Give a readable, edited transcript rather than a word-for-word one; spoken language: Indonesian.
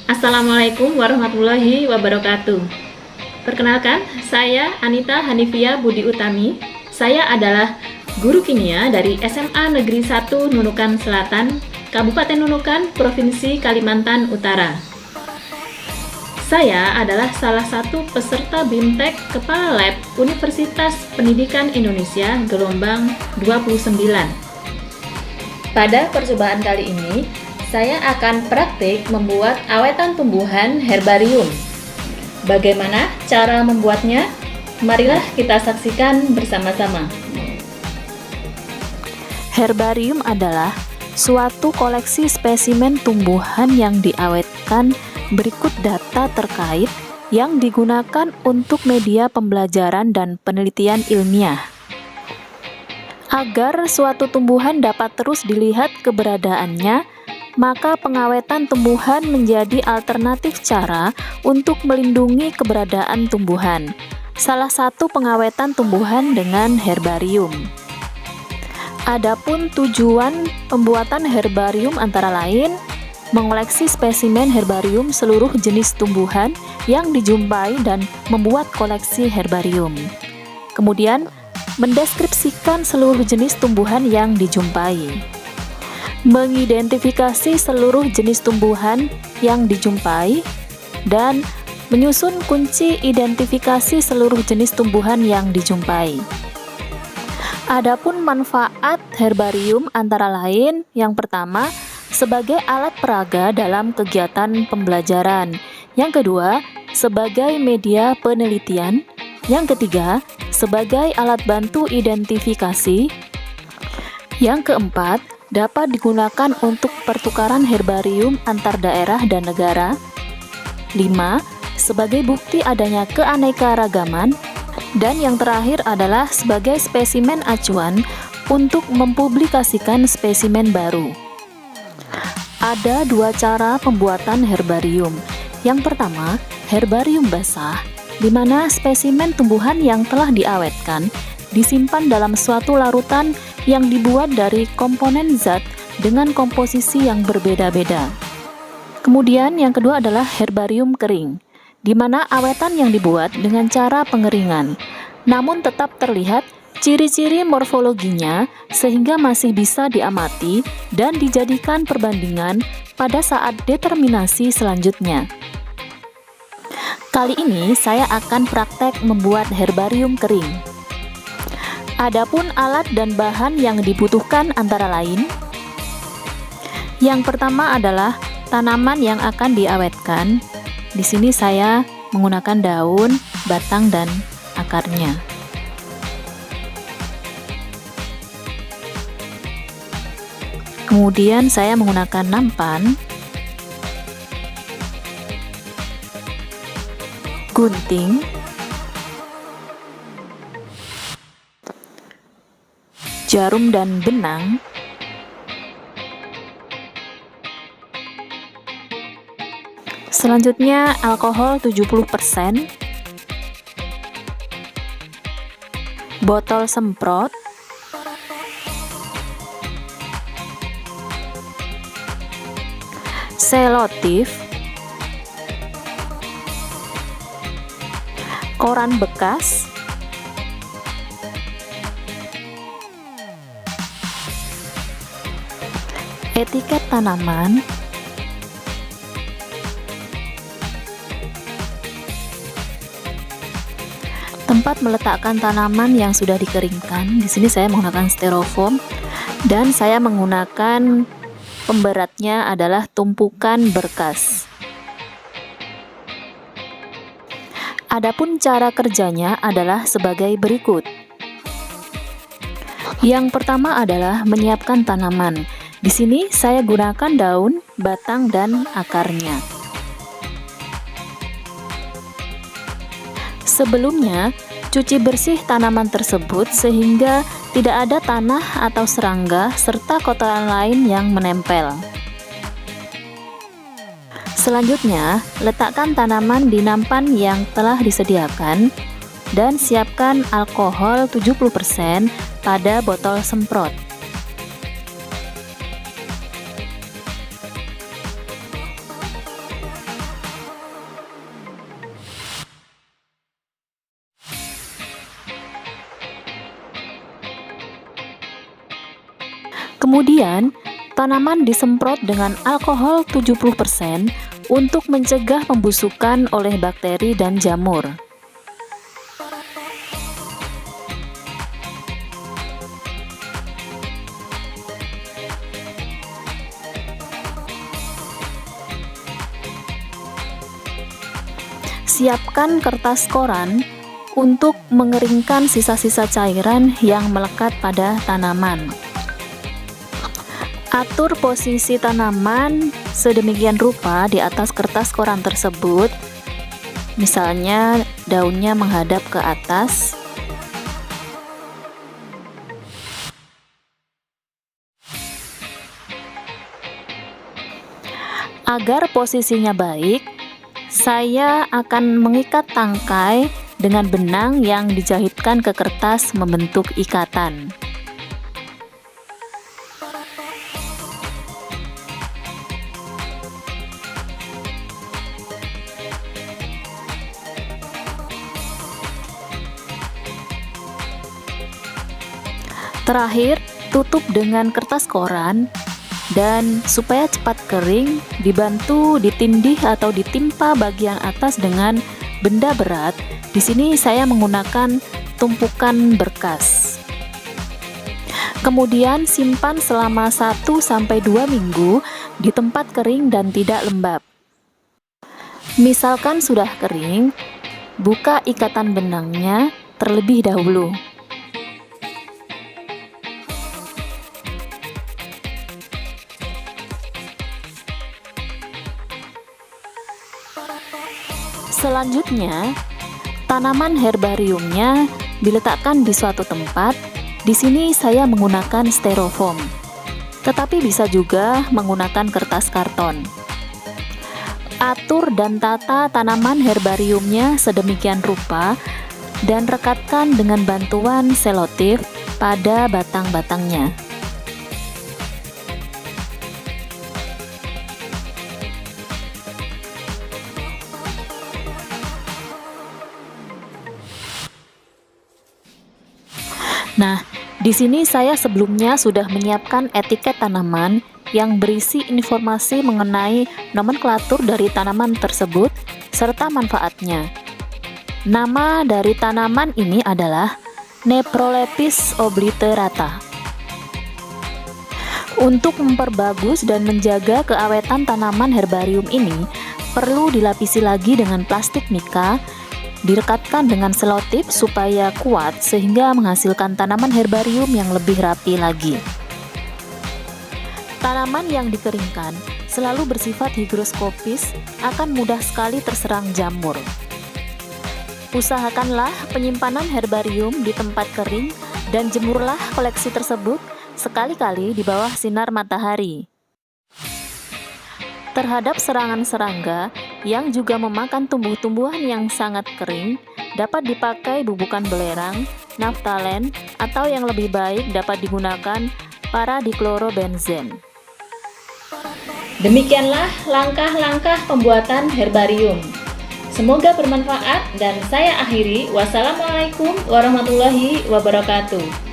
Assalamualaikum warahmatullahi wabarakatuh. Perkenalkan, saya Anita Hanifia Budi Utami. Saya adalah guru kimia dari SMA Negeri 1 Nunukan Selatan, Kabupaten Nunukan, Provinsi Kalimantan Utara. Saya adalah salah satu peserta BIMTEK Kepala Lab Universitas Pendidikan Indonesia gelombang 29. Pada percobaan kali ini, saya akan praktik membuat awetan tumbuhan herbarium. Bagaimana cara membuatnya? Marilah kita saksikan bersama-sama. Herbarium adalah suatu koleksi spesimen tumbuhan yang diawetkan. Berikut data terkait yang digunakan untuk media pembelajaran dan penelitian ilmiah. Agar suatu tumbuhan dapat terus dilihat keberadaannya, maka pengawetan tumbuhan menjadi alternatif cara untuk melindungi keberadaan tumbuhan. Salah satu pengawetan tumbuhan dengan herbarium. Adapun tujuan pembuatan herbarium antara lain mengoleksi spesimen herbarium seluruh jenis tumbuhan yang dijumpai dan membuat koleksi herbarium. Kemudian, mendeskripsikan seluruh jenis tumbuhan yang dijumpai. Mengidentifikasi seluruh jenis tumbuhan yang dijumpai dan menyusun kunci identifikasi seluruh jenis tumbuhan yang dijumpai. Adapun manfaat herbarium antara lain, yang pertama, sebagai alat peraga dalam kegiatan pembelajaran. Yang kedua, sebagai media penelitian. Yang ketiga, sebagai alat bantu identifikasi. Yang keempat, dapat digunakan untuk pertukaran herbarium antar daerah dan negara. 5. Sebagai bukti adanya keanekaragaman. Dan yang terakhir adalah sebagai spesimen acuan untuk mempublikasikan spesimen baru. Ada dua cara pembuatan herbarium. Yang pertama, herbarium basah, di mana spesimen tumbuhan yang telah diawetkan disimpan dalam suatu larutan yang dibuat dari komponen zat dengan komposisi yang berbeda-beda. Kemudian yang kedua adalah herbarium kering, di mana awetan yang dibuat dengan cara pengeringan, namun tetap terlihat ciri-ciri morfologinya sehingga masih bisa diamati dan dijadikan perbandingan pada saat determinasi selanjutnya. Kali ini saya akan praktek membuat herbarium kering. Adapun alat dan bahan yang dibutuhkan antara lain, yang pertama adalah tanaman yang akan diawetkan. Di sini saya menggunakan daun, batang, dan akarnya. Kemudian saya menggunakan nampan, gunting, jarum dan benang, selanjutnya alkohol 70%, botol semprot, selotif, koran bekas, etiket tanaman, tempat meletakkan tanaman yang sudah dikeringkan. Di sini saya menggunakan styrofoam dan saya menggunakan pemberatnya adalah tumpukan berkas. Adapun cara kerjanya adalah sebagai berikut. Yang pertama adalah menyiapkan tanaman. Di sini saya gunakan daun, batang, dan akarnya. Sebelumnya, cuci bersih tanaman tersebut sehingga tidak ada tanah atau serangga serta kotoran lain yang menempel. Selanjutnya, letakkan tanaman di nampan yang telah disediakan dan siapkan alkohol 70% pada botol semprot. Kemudian, tanaman disemprot dengan alkohol 70% untuk mencegah pembusukan oleh bakteri dan jamur. Siapkan kertas koran untuk mengeringkan sisa-sisa cairan yang melekat pada tanaman. Atur posisi tanaman sedemikian rupa di atas kertas koran tersebut. Misalnya daunnya menghadap ke atas. Agar posisinya baik, saya akan mengikat tangkai dengan benang yang dijahitkan ke kertas membentuk ikatan. Terakhir, tutup dengan kertas koran dan supaya cepat kering, dibantu ditindih atau ditimpa bagian atas dengan benda berat. Di sini saya menggunakan tumpukan berkas. Kemudian simpan selama 1-2 minggu di tempat kering dan tidak lembab. Misalkan sudah kering, buka ikatan benangnya terlebih dahulu. Selanjutnya, tanaman herbariumnya diletakkan di suatu tempat. Di sini saya menggunakan styrofoam, tetapi bisa juga menggunakan kertas karton. Atur dan tata tanaman herbariumnya sedemikian rupa dan rekatkan dengan bantuan selotip pada batang-batangnya. Nah, di sini saya sebelumnya sudah menyiapkan etiket tanaman yang berisi informasi mengenai nomenklatur dari tanaman tersebut serta manfaatnya. Nama dari tanaman ini adalah Nephrolepis obliterata. Untuk memperbagus dan menjaga keawetan tanaman herbarium ini, perlu dilapisi lagi dengan plastik mika, direkatkan dengan selotip supaya kuat sehingga menghasilkan tanaman herbarium yang lebih rapi lagi. Tanaman yang dikeringkan selalu bersifat higroskopis, akan mudah sekali terserang jamur. Usahakanlah penyimpanan herbarium di tempat kering dan jemurlah koleksi tersebut sekali-kali di bawah sinar matahari. Terhadap serangan serangga yang juga memakan tumbuh-tumbuhan yang sangat kering, dapat dipakai bubukan belerang, naftalen, atau yang lebih baik dapat digunakan paradiklorobenzen. Demikianlah langkah-langkah pembuatan herbarium. Semoga bermanfaat dan saya akhiri. Wassalamualaikum warahmatullahi wabarakatuh.